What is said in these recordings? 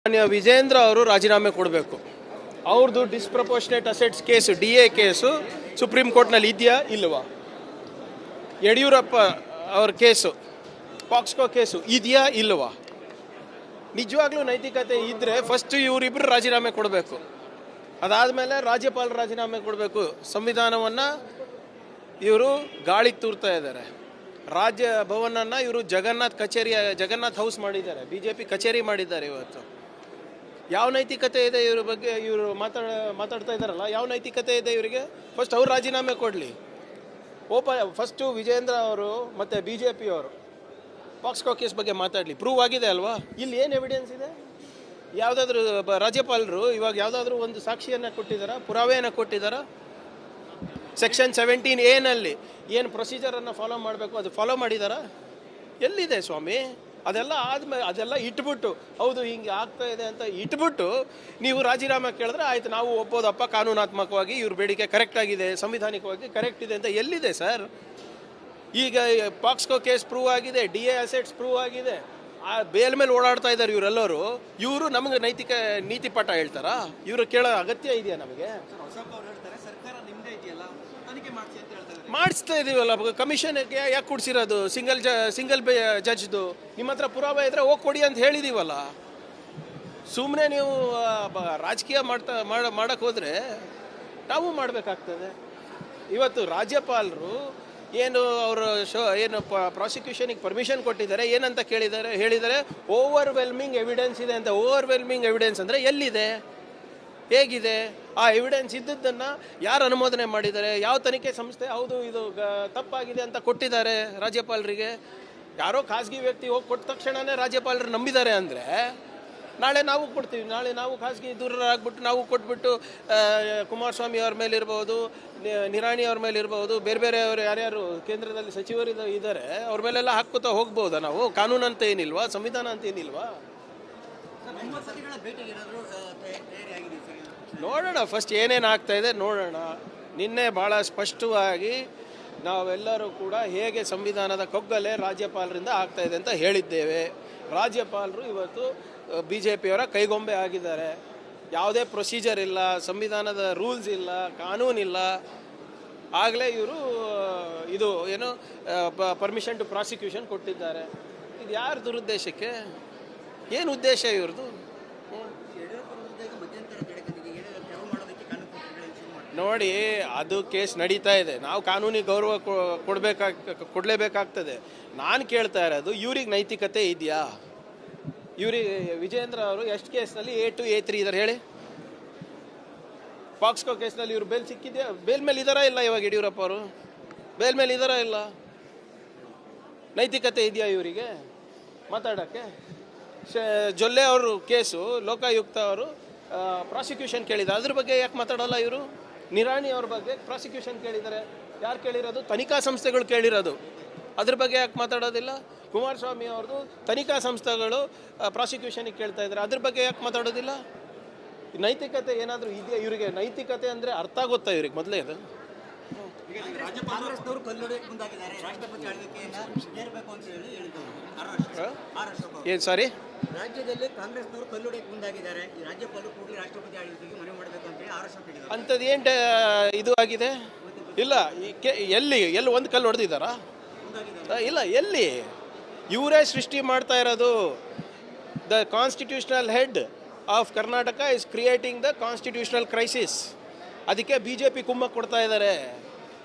ಮಾನ್ಯ ವಿಜೇಂದ್ರ ಅವರು ರಾಜೀನಾಮೆ ಕೊಡಬೇಕು. ಅವ್ರದ್ದು disproportionate assets case DA case supreme ಕೋರ್ಟ್ನಲ್ಲಿ ಇದೆಯಾ ಇಲ್ವಾ? ಯಡಿಯೂರಪ್ಪ ಅವ್ರ ಕೇಸು ಪಾಕ್ಸ್ಕೋ ಕೇಸು ಇದೆಯಾ ಇಲ್ವಾ? ನಿಜವಾಗ್ಲೂ ನೈತಿಕತೆ ಇದ್ದರೆ ಫಸ್ಟ್ ಇವರಿಬ್ಬರು ರಾಜೀನಾಮೆ ಕೊಡಬೇಕು. ಅದಾದಮೇಲೆ ರಾಜ್ಯಪಾಲರು ರಾಜೀನಾಮೆ ಕೊಡಬೇಕು. ಸಂವಿಧಾನವನ್ನು ಇವರು ಗಾಳಿಗೆ ತೂರ್ತಾ ಇದ್ದಾರೆ. ರಾಜ್ಯ ಭವನನ್ನು ಇವರು ಜಗನ್ನಾಥ್ ಹೌಸ್ ಮಾಡಿದ್ದಾರೆ, BJP ಕಚೇರಿ ಮಾಡಿದ್ದಾರೆ. ಇವತ್ತು ಯಾವ ನೈತಿಕತೆ ಇದೆ ಇವ್ರ ಬಗ್ಗೆ? ಇವರು ಮಾತಾಡ್ತಾ ಇದ್ದಾರಲ್ಲ, ಯಾವ ನೈತಿಕತೆ ಇದೆ ಇವರಿಗೆ? ಫಸ್ಟ್ ಅವ್ರು ರಾಜೀನಾಮೆ ಕೊಡಲಿ. ಫಸ್ಟು ವಿಜೇಂದ್ರ ಅವರು ಮತ್ತು BJP ಅವರು ಪಾಕ್ಸ್ಕೋ ಕೇಸ್ ಬಗ್ಗೆ ಮಾತಾಡಲಿ. ಪ್ರೂವ್ ಆಗಿದೆ ಅಲ್ವಾ? ಇಲ್ಲಿ ಏನು ಎವಿಡೆನ್ಸ್ ಇದೆ? ಯಾವುದಾದ್ರೂ ರಾಜ್ಯಪಾಲರು ಇವಾಗ ಯಾವುದಾದ್ರೂ ಒಂದು ಸಾಕ್ಷಿಯನ್ನು ಕೊಟ್ಟಿದ್ದಾರಾ, ಪುರಾವೆಯನ್ನು ಕೊಟ್ಟಿದ್ದಾರಾ? ಸೆಕ್ಷನ್ 17A ಏನು ಪ್ರೊಸೀಜರನ್ನು ಫಾಲೋ ಮಾಡಬೇಕು ಅದು ಫಾಲೋ ಮಾಡಿದಾರಾ? ಎಲ್ಲಿದೆ ಸ್ವಾಮಿ? ಅದೆಲ್ಲ ಆದಮೇಲೆ ಅದೆಲ್ಲ ಇಟ್ಬಿಟ್ಟು ಹೌದು ಹಿಂಗೆ ಆಗ್ತಾ ಇದೆ ಅಂತ ಇಟ್ಬಿಟ್ಟು ನೀವು ರಾಜೀನಾಮೆ ಕೇಳಿದ್ರೆ ಆಯ್ತು, ನಾವು ಒಪ್ಪೋದಪ್ಪ, ಕಾನೂನಾತ್ಮಕವಾಗಿ ಇವ್ರ ಬೇಡಿಕೆ ಕರೆಕ್ಟ್ ಆಗಿದೆ, ಸಂವಿಧಾನಿಕವಾಗಿ ಕರೆಕ್ಟ್ ಇದೆ ಅಂತ. ಎಲ್ಲಿದೆ ಸರ್? ಈಗ ಪಾಕ್ಸ್ಕೋ ಕೇಸ್ ಪ್ರೂವ್ ಆಗಿದೆ, DA ಅಸೆಟ್ಸ್ ಪ್ರೂವ್ ಆಗಿದೆ, ಆ ಬೇಲ್ ಮೇಲೆ ಓಡಾಡ್ತಾ ಇದ್ದಾರೆ ಇವರೆಲ್ಲರೂ. ಇವರು ನಮಗೆ ನೀತಿ ಪಾಠ ಹೇಳ್ತಾರಾ? ಇವರು ಕೇಳೋ ಅಗತ್ಯ ಇದೆಯಾ ನಮಗೆ? ಮಾಡಿಸ್ತಾ ಇದೀವಲ್ಲ, ಕಮಿಷನ್ಗೆ ಯಾಕೆ ಕೊಡ್ಸಿರೋದು? ಸಿಂಗಲ್ ಜಡ್ಜ್ದು ನಿಮ್ಮ ಹತ್ರ ಪುರಾವೆ ಇದ್ರೆ ಹೋಗಿ ಕೊಡಿ ಅಂತ ಹೇಳಿದೀವಲ್ಲ. ಸುಮ್ಮನೆ ನೀವು ರಾಜಕೀಯ ಮಾಡಕ್ಕೆ ಹೋದರೆ ನಾವು ಮಾಡಬೇಕಾಗ್ತದೆ. ಇವತ್ತು ರಾಜ್ಯಪಾಲರು ಏನು ಅವರು ಏನು ಪ್ರಾಸಿಕ್ಯೂಷನಿಗೆ ಪರ್ಮಿಷನ್ ಕೊಟ್ಟಿದ್ದಾರೆ, ಏನಂತ ಹೇಳಿದ್ದಾರೆ ಓವರ್ವೆಲ್ಮಿಂಗ್ ಎವಿಡೆನ್ಸ್ ಇದೆ ಅಂತ. ಓವರ್ವೆಲ್ಮಿಂಗ್ ಎವಿಡೆನ್ಸ್ ಅಂದರೆ ಎಲ್ಲಿದೆ, ಹೇಗಿದೆ? ಆ ಎವಿಡೆನ್ಸ್ ಇದ್ದದ್ದನ್ನು ಯಾರು ಅನುಮೋದನೆ ಮಾಡಿದ್ದಾರೆ? ಯಾವ ತನಿಖೆ ಸಂಸ್ಥೆ ಹೌದು ಇದು ತಪ್ಪಾಗಿದೆ ಅಂತ ಕೊಟ್ಟಿದ್ದಾರೆ ರಾಜ್ಯಪಾಲರಿಗೆ? ಯಾರೋ ಖಾಸಗಿ ವ್ಯಕ್ತಿ ಹೋಗಿ ಕೊಟ್ಟ ತಕ್ಷಣವೇ ರಾಜ್ಯಪಾಲರು ನಂಬಿದ್ದಾರೆ ಅಂದರೆ ನಾಳೆ ನಾವು ಕೊಡ್ತೀವಿ. ನಾಳೆ ನಾವು ಖಾಸಗಿ ದೂರರಾಗ್ಬಿಟ್ಟು ನಾವು ಕೊಟ್ಬಿಟ್ಟು ಕುಮಾರಸ್ವಾಮಿ ಅವ್ರ ಮೇಲೆ ಇರ್ಬೋದು, ನಿರಾಣಿ ಅವ್ರ ಮೇಲೆ ಇರ್ಬೋದು, ಬೇರೆ ಅವರು ಯಾರ್ಯಾರು ಕೇಂದ್ರದಲ್ಲಿ ಸಚಿವರು ಇದ್ದಾರೆ ಅವ್ರ ಮೇಲೆಲ್ಲ ಹಾಕ್ಕೋತಾ ಹೋಗ್ಬೋದಾ ನಾವು? ಕಾನೂನು ಅಂತ ಏನಿಲ್ವಾ? ಸಂವಿಧಾನ ಅಂತ ಏನಿಲ್ವಾ? ನೋಡೋಣ, ಫಸ್ಟ್ ಏನೇನು ಆಗ್ತಾ ಇದೆ ನೋಡೋಣ. ನಿನ್ನೆ ಭಾಳ ಸ್ಪಷ್ಟವಾಗಿ ನಾವೆಲ್ಲರೂ ಕೂಡ ಹೇಗೆ ಸಂವಿಧಾನದ ಕೊಗ್ಗಲೆ ರಾಜ್ಯಪಾಲರಿಂದ ಆಗ್ತಾ ಇದೆ ಅಂತ ಹೇಳಿದ್ದೇವೆ. ರಾಜ್ಯಪಾಲರು ಇವತ್ತು BJPಯವರ ಕೈಗೊಂಬೆ ಆಗಿದ್ದಾರೆ. ಯಾವುದೇ ಪ್ರೊಸೀಜರ್ ಇಲ್ಲ, ಸಂವಿಧಾನದ ರೂಲ್ಸ್ ಇಲ್ಲ, ಕಾನೂನಿಲ್ಲ. ಆಗಲೇ ಇವರು ಇದು ಏನು ಪರ್ಮಿಷನ್ ಟು ಪ್ರಾಸಿಕ್ಯೂಷನ್ ಕೊಟ್ಟಿದ್ದಾರೆ. ಇದು ಯಾರ ದುರುದ್ದೇಶಕ್ಕೆ? ಏನು ಉದ್ದೇಶ ಇವ್ರದ್ದು? ನೋಡಿ, ಅದು ಕೇಸ್ ನಡೀತಾ ಇದೆ. ನಾವು ಕಾನೂನಿಗೆ ಗೌರವ ಕೊಡಲೇಬೇಕಾಗ್ತದೆ. ನಾನು ಕೇಳ್ತಾ ಇರೋದು, ಇವ್ರಿಗೆ ನೈತಿಕತೆ ಇದೆಯಾ? ಇವ್ರಿಗೆ ವಿಜೇಂದ್ರ ಅವರು ಎಷ್ಟು ಕೇಸ್ನಲ್ಲಿ A2 A3 ಇದ್ದಾರೆ ಹೇಳಿ? ಪಾಕ್ಸ್ಕೋ ಕೇಸ್ನಲ್ಲಿ ಇವ್ರು ಬೇಲ್ ಸಿಕ್ಕಿದೆಯಾ? ಬೇಲ್ ಮೇಲೆ ಇದ್ದಾರಾ ಇಲ್ಲ? ಇವಾಗ ಯಡಿಯೂರಪ್ಪ ಅವರು ಬೇಲ್ ಮೇಲೆ ಇದ್ದಾರಾ ಇಲ್ಲ? ನೈತಿಕತೆ ಇದೆಯಾ ಇವರಿಗೆ ಮಾತಾಡೋಕ್ಕೆ? ಜೊಲ್ಲೆ ಅವರು ಕೇಸು ಲೋಕಾಯುಕ್ತ ಅವರು ಪ್ರಾಸಿಕ್ಯೂಷನ್ ಕೇಳಿದ್ದಾರೆ, ಅದ್ರ ಬಗ್ಗೆ ಯಾಕೆ ಮಾತಾಡಲ್ಲ ಇವರು? ನಿರಾಣಿ ಅವ್ರ ಬಗ್ಗೆ ಪ್ರಾಸಿಕ್ಯೂಷನ್ ಕೇಳಿದ್ದಾರೆ, ಯಾರು ಕೇಳಿರೋದು? ತನಿಖಾ ಸಂಸ್ಥೆಗಳು ಕೇಳಿರೋದು, ಅದ್ರ ಬಗ್ಗೆ ಯಾಕೆ ಮಾತಾಡೋದಿಲ್ಲ? ಕುಮಾರಸ್ವಾಮಿ ಅವ್ರದ್ದು ತನಿಖಾ ಸಂಸ್ಥೆಗಳು ಪ್ರಾಸಿಕ್ಯೂಷನಿಗೆ ಕೇಳ್ತಾ ಇದ್ದಾರೆ, ಅದ್ರ ಬಗ್ಗೆ ಯಾಕೆ ಮಾತಾಡೋದಿಲ್ಲ? ನೈತಿಕತೆ ಏನಾದರೂ ಇದೆಯಾ ಇವರಿಗೆ? ನೈತಿಕತೆ ಅಂದರೆ ಅರ್ಥ ಆಗುತ್ತಾ ಇವ್ರಿಗೆ ಮೊದಲೇ? ಅದು ಏನು ಸಾರಿ? ರಾಜ್ಯದಲ್ಲಿ ಕಾಂಗ್ರೆಸ್ನವರು ಕಲ್ಲೊಡೆಯಕ್ಕೆ ಮುಂದಾಗಿದ್ದಾರೆ. ರಾಜ್ಯಪಾಲರು ಕೂಡಲೇ ರಾಷ್ಟ್ರಪತಿ ಆಳ್ವಿಕೆಗೆ ಮನವಿ ಮಾಡಬೇಕು ಅಂತ ಹೇಳಿ ಆರೋಪ ಮಾಡಿದ್ದಾರೆ. ಅಂಥದ್ದು ಏನು ಇದು ಆಗಿದೆ? ಇಲ್ಲ. ಎಲ್ಲಿ ಒಂದು ಕಲ್ಲು ಹೊಡೆದಿದ್ದಾರಾ? ಇಲ್ಲ. ಎಲ್ಲಿ? ಇವರೇ ಸೃಷ್ಟಿ ಮಾಡ್ತಾ ಇರೋದು. The constitutional head of Karnataka is creating the constitutional crisis. ಅದಕ್ಕೆ BJP ಕುಮ್ಮಕ್ಕೆ ಕೊಡ್ತಾ ಇದ್ದಾರೆ.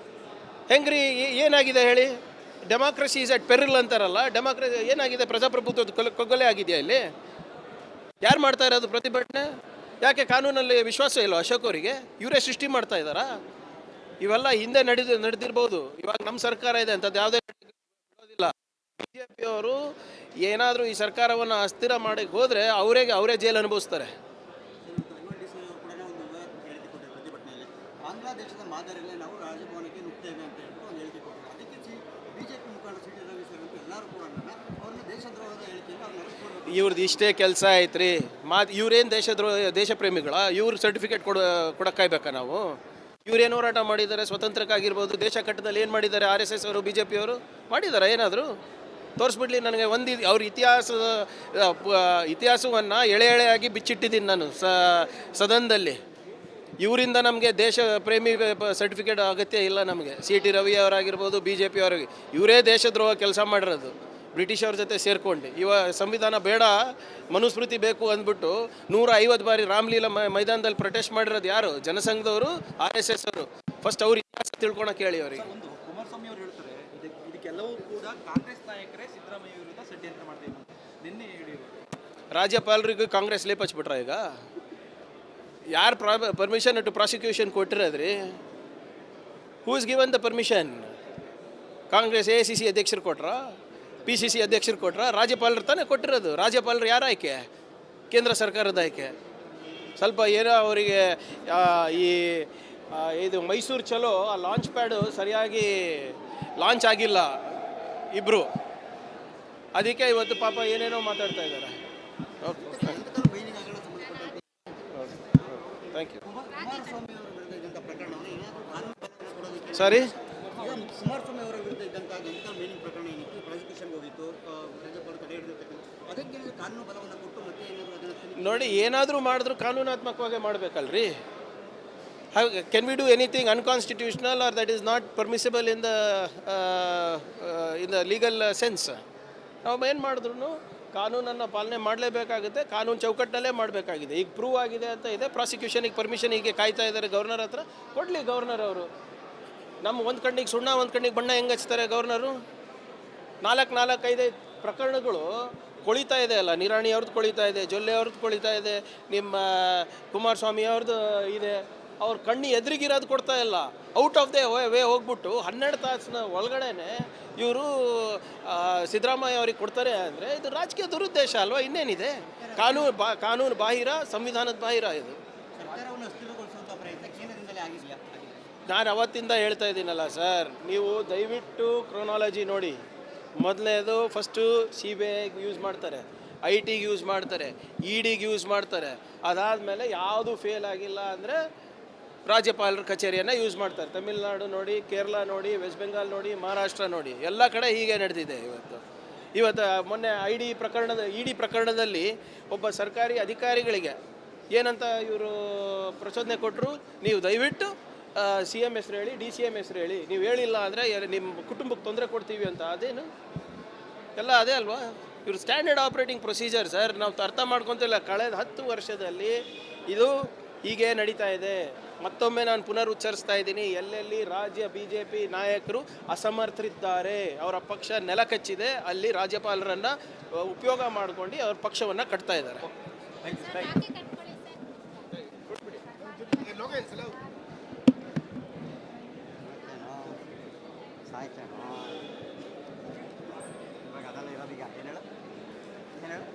ಹೆಂಗ್ರಿ ಏನಾಗಿದೆ ಹೇಳಿ? ಡೆಮಾಕ್ರಸಿ ಈಸ್ ಅಟ್ ಪೆರಿಲ್ ಅಂತಾರಲ್ಲ, ಡೆಮಾಕ್ರಸಿ ಏನಾಗಿದೆ? ಪ್ರಜಾಪ್ರಭುತ್ವದ ಕೊಗ್ಗಲೆ ಆಗಿದೆಯಾ ಇಲ್ಲಿ? ಯಾರು ಮಾಡ್ತಾ ಇರೋದು ಪ್ರತಿಭಟನೆ? ಯಾಕೆ ಕಾನೂನಲ್ಲಿ ವಿಶ್ವಾಸ ಇಲ್ಲ ಅಶೋಕ್ ಅವರಿಗೆ? ಇವರೇ ಸೃಷ್ಟಿ ಮಾಡ್ತಾ ಇದ್ದಾರಾ? ಇವೆಲ್ಲ ಹಿಂದೆ ನಡೆದಿರ್ಬೋದು. ಇವಾಗ ನಮ್ಮ ಸರ್ಕಾರ ಇದೆ ಅಂತದ್ದು ಯಾವುದೇ ನಡೆದಿಲ್ಲ. BJPಯವರು ಏನಾದರೂ ಈ ಸರ್ಕಾರವನ್ನು ಅಸ್ಥಿರ ಮಾಡಕ್ಕೆ ಹೋದರೆ ಅವರೇ ಜೈಲು ಅನುಭವಿಸ್ತಾರೆ. ಬಾಂಗ್ಲಾದೇಶದ ಮಾದರಿಯಲ್ಲಿ ನಾವು ರಾಜಭವನಕ್ಕೆ ನುಗ್ತೇವೆ ಅಂತ ಹೇಳ್ಬಿಟ್ಟು ಒಂದು ಹೇಳಿಕೆ ಕೊಟ್ಟರು. ಅದಕ್ಕೆ BJP ಮುಖಂಡ CT ರವಿ ಎಲ್ಲರೂ ಕೂಡ ಅವ್ರನ್ನ ದೇಶದ್ರೋಹದ ಹೇಳಿಕೆಯನ್ನು ಇವ್ರದ್ದು ಇಷ್ಟೇ ಕೆಲಸ ಐತ್ರಿ. ಇವ್ರೇನು ದೇಶ ಪ್ರೇಮಿಗಳ? ಇವ್ರ ಸರ್ಟಿಫಿಕೇಟ್ ಕೊಡಕ್ಕಾಯ್ಬೇಕಾ ನಾವು? ಇವ್ರೇನು ಹೋರಾಟ ಮಾಡಿದ್ದಾರೆ? ಸ್ವತಂತ್ರಕ್ಕಾಗಿರ್ಬೋದು, ದೇಶ ಕಟ್ಟದಲ್ಲಿ ಏನು ಮಾಡಿದ್ದಾರೆ RSS ಅವರು BJPಯವರು ಮಾಡಿದಾರಾ ಏನಾದರೂ? ತೋರಿಸ್ಬಿಡ್ಲಿ ನನಗೆ ಒಂದು ಅವ್ರ ಇತಿಹಾಸವನ್ನು ಎಳೆ ಎಳೆಯಾಗಿ ಬಿಚ್ಚಿಟ್ಟಿದ್ದೀನಿ ನಾನು ಸದನದಲ್ಲಿ. ಇವರಿಂದ ನಮಗೆ ದೇಶ ಪ್ರೇಮಿ ಸರ್ಟಿಫಿಕೇಟ್ ಅಗತ್ಯ ಇಲ್ಲ ನಮಗೆ. ಸಿ ಟಿ ರವಿ ಅವರಾಗಿರ್ಬೋದು, ಬಿ ಜೆ ಪಿ ಅವರಿಗೆ, ಇವರೇ ದೇಶದ್ರೋಹ ಕೆಲಸ ಮಾಡಿರೋದು ಬ್ರಿಟಿಷವ್ರ ಜೊತೆ ಸೇರ್ಕೊಂಡು. ಸಂವಿಧಾನ ಬೇಡ, ಮನುಸ್ಮೃತಿ ಬೇಕು ಅಂದ್ಬಿಟ್ಟು 150 ಬಾರಿ ರಾಮಲೀಲಾ ಮೈದಾನದಲ್ಲಿ ಪ್ರೊಟೆಸ್ಟ್ ಮಾಡಿರೋದು ಯಾರು? ಜನಸಂಘದವರು, RSS ಅವರು. ಫಸ್ಟ್ ಅವ್ರ ಇತಿಹಾಸ ತಿಳ್ಕೊಳಕ್ಕೆ ಹೇಳಿ ಅವರಿಗೆ. ಒಂದು ಕುಮಾರಸ್ವಾಮಿ ಅವರು ಹೇಳ್ತಾರೆ ಇದಕ್ಕೆಲ್ಲವೂ ಕೂಡ ಕಾಂಗ್ರೆಸ್ ನಾಯಕರೇ ಸಿದ್ದರಾಮಯ್ಯ ವಿರುದ್ಧ ಷಡ್ಯಂತ್ರ ಮಾಡ್ತೀವಿ ನಿನ್ನೆ ಹೇಳಿದ್ರು. ರಾಜ್ಯಪಾಲರಿಗೂ ಕಾಂಗ್ರೆಸ್ ಲೇಪಚ್ಬಿಟ್ರ ಈಗ? ಯಾರು ಪರ್ಮಿಷನ್ ಟು ಪ್ರಾಸಿಕ್ಯೂಷನ್ ಕೊಟ್ಟಿರೋದ್ರಿ? Who is given the permission? Congress AICC ಅಧ್ಯಕ್ಷರು ಕೊಟ್ರ? PCC ಅಧ್ಯಕ್ಷರು ಕೊಟ್ರ? ರಾಜ್ಯಪಾಲರು ತಾನೇ ಕೊಟ್ಟಿರೋದು. ರಾಜ್ಯಪಾಲರು ಯಾರ ಆಯ್ಕೆ? ಕೇಂದ್ರ ಸರ್ಕಾರದ ಆಯ್ಕೆ. ಸ್ವಲ್ಪ ಏನೋ ಅವರಿಗೆ ಇದು ಮೈಸೂರು ಚಲೋ ಆ ಲಾಂಚ್ ಪ್ಯಾಡು ಸರಿಯಾಗಿ ಲಾಂಚ್ ಆಗಿಲ್ಲ ಇಬ್ಬರು, ಅದಕ್ಕೆ ಇವತ್ತು ಪಾಪ ಏನೇನೋ ಮಾತಾಡ್ತಾ ಇದ್ದಾರೆ. ಓಕೆ, ಬೈಲಿಂಗ್ ಹಗರಣ ಸಂಬಂಧಪಟ್ಟಂತೆ ಥ್ಯಾಂಕ್ ಯು. ಕುಮಾರಸ್ವಾಮಿ ಅವರ ವಿರುದ್ಧ ಇದ್ದಂಥ ಪ್ರಕರಣವನ್ನು ಏನಾದರೂ ಕಾನೂನು ಬಲವನ್ನು ಕೊಡೋದಕ್ಕೆ ಸಾರಿ, ಕುಮಾರಸ್ವಾಮಿ ಅವರ ವಿರುದ್ಧ ಇದ್ದಂಥ ಗೆಂಟಲ್ ಮೇಲಿಂಗ್ ಪ್ರಕರಣ ಏನಿತ್ತು, ಪ್ರಾಸಿಕ್ಯೂಷನ್ಗೆ ಹೋಗಿತ್ತು, ರಾಜ್ಯಪಾಲರು ತಡೆ ಹಿಡಿದಿರ್ತಕ್ಕಂಥ, ಅದಕ್ಕೆ ಕಾನೂನು ಬಲವನ್ನು ಕೊಟ್ಟು ಮತ್ತೆ ಏನಾದರೂ ಅದನ್ನು ನೋಡಿ, ಏನಾದರೂ ಮಾಡಿದ್ರು ಕಾನೂನಾತ್ಮಕವಾಗಿ ಮಾಡಬೇಕಲ್ರಿ. Can we do anything unconstitutional or that is not permissible in the legal sense? ನಾವು ಏನು ಮಾಡಿದ್ರು ಕಾನೂನನ್ನು ಪಾಲನೆ ಮಾಡಲೇಬೇಕಾಗುತ್ತೆ. ಕಾನೂನು ಚೌಕಟ್ಟಲ್ಲೇ ಮಾಡಬೇಕಾಗಿದೆ. ಈಗ ಪ್ರೂವ್ ಆಗಿದೆ ಅಂತ ಇದೆ, ಪ್ರಾಸಿಕ್ಯೂಷನಿಗೆ ಪರ್ಮಿಷನ್ ಹೀಗೆ ಕಾಯ್ತಾ ಇದ್ದಾರೆ ಗವರ್ನರ್ ಹತ್ರ. ಕೊಡಲಿ ಗವರ್ನರ್ ಅವರು. ನಮ್ಮ ಒಂದು ಕಣ್ಣಿಗೆ ಸುಣ್ಣ, ಒಂದು ಕಣ್ಣಿಗೆ ಬಣ್ಣ ಹೆಂಗೆ ಹಚ್ತಾರೆ ಗವರ್ನರು? 4-5 ಪ್ರಕರಣಗಳು ಕೊಳಿತಾ ಇದೆ ಅಲ್ಲ. ನಿರಾಣಿ ಅವ್ರದ್ದು ಕೊಳಿತಾ ಇದೆ, ಜೊಲ್ಲೆ ಅವ್ರದ್ದು ಕೊಳಿತಾ ಇದೆ, ನಿಮ್ಮ ಕುಮಾರಸ್ವಾಮಿ ಅವ್ರದ್ದು ಇದೆ. ಅವ್ರ ಕಣ್ಣಿ ಎದುರಿಗಿರೋದು ಕೊಡ್ತಾ ಇಲ್ಲ. ಔಟ್ ಆಫ್ ದ ವೇ ಹೋಗ್ಬಿಟ್ಟು 12 ತಾಸಿನ ಒಳಗಡೆನೆ ಇವರು ಸಿದ್ದರಾಮಯ್ಯ ಅವ್ರಿಗೆ ಕೊಡ್ತಾರೆ ಅಂದರೆ ಇದು ರಾಜಕೀಯ ದುರುದ್ದೇಶ ಅಲ್ವಾ? ಇನ್ನೇನಿದೆ? ಕಾನೂನು ಬಾಹಿರ, ಸಂವಿಧಾನದ ಬಾಹಿರ ಇದು. ಸರ್ಕಾರವನ್ನು ಅಸ್ಥಿರಗೊಳಿಸುವಂಥ ಪ್ರಯತ್ನ ಕೇಂದ್ರದಿಂದಲೇ ಆಗಿದೆಯಾ? ನಾನು ಅವತ್ತಿಂದ ಹೇಳ್ತಾ ಇದ್ದೀನಲ್ಲ ಸರ್, ನೀವು ದಯವಿಟ್ಟು ಕ್ರೊನಾಲಜಿ ನೋಡಿ. ಮೊದಲನೇದು ಫಸ್ಟು CBIಗೆ ಯೂಸ್ ಮಾಡ್ತಾರೆ, IT ಗೆ ಯೂಸ್ ಮಾಡ್ತಾರೆ, EDಗೆ ಯೂಸ್ ಮಾಡ್ತಾರೆ. ಅದಾದಮೇಲೆ ಯಾವುದು ಫೇಲ್ ಆಗಿಲ್ಲ ಅಂದರೆ ರಾಜ್ಯಪಾಲರ ಕಚೇರಿಯನ್ನು ಯೂಸ್ ಮಾಡ್ತಾರೆ. ತಮಿಳ್ನಾಡು ನೋಡಿ, ಕೇರಳ ನೋಡಿ, ವೆಸ್ಟ್ ಬೆಂಗಾಲ್ ನೋಡಿ, ಮಹಾರಾಷ್ಟ್ರ ನೋಡಿ, ಎಲ್ಲ ಕಡೆ ಹೀಗೆ ನಡೆದಿದೆ. ಇವತ್ತು ಮೊನ್ನೆ ED ಪ್ರಕರಣದಲ್ಲಿ ಒಬ್ಬ ಸರ್ಕಾರಿ ಅಧಿಕಾರಿಗಳಿಗೆ ಏನಂತ ಇವರು ಪ್ರಚೋದನೆ ಕೊಟ್ಟರು, ನೀವು ದಯವಿಟ್ಟು CM ಹೆಸರು ಹೇಳಿ, DCM ಹೆಸರು ಹೇಳಿ, ನೀವು ಹೇಳಿಲ್ಲ ಅಂದರೆ ನಿಮ್ಮ ಕುಟುಂಬಕ್ಕೆ ತೊಂದರೆ ಕೊಡ್ತೀವಿ ಅಂತ. ಅದೇನು ಎಲ್ಲ ಅದೇ ಅಲ್ವಾ? ಇವರು ಸ್ಟ್ಯಾಂಡರ್ಡ್ ಆಪ್ರೇಟಿಂಗ್ ಪ್ರೊಸೀಜರ್ ಸರ್. ನಾವು ಅರ್ಥ ಮಾಡ್ಕೊತಿಲ್ಲ. ಕಳೆದ 10 ವರ್ಷದಲ್ಲಿ ಇದು ಹೀಗೆ ನಡೀತಾ ಇದೆ. ಮತ್ತೊಮ್ಮೆ ನಾನು ಪುನರುಚ್ಚರಿಸ್ತಾ ಇದ್ದೀನಿ, ಎಲ್ಲೆಲ್ಲಿ ರಾಜ್ಯ BJP ನಾಯಕರು ಅಸಮರ್ಥರಿದ್ದಾರೆ, ಅವರ ಪಕ್ಷ ನೆಲ ಕಚ್ಚಿದೆ, ಅಲ್ಲಿ ರಾಜ್ಯಪಾಲರನ್ನು ಉಪಯೋಗ ಮಾಡ್ಕೊಂಡು ಅವ್ರ ಪಕ್ಷವನ್ನು ಕಟ್ತಾ ಇದ್ದಾರೆ. ಸಾಯ್ತೇನೋ ಇವಾಗ ಅದೆಲ್ಲ ಇರೋದೀಗ. ಏನು ಹೇಳು?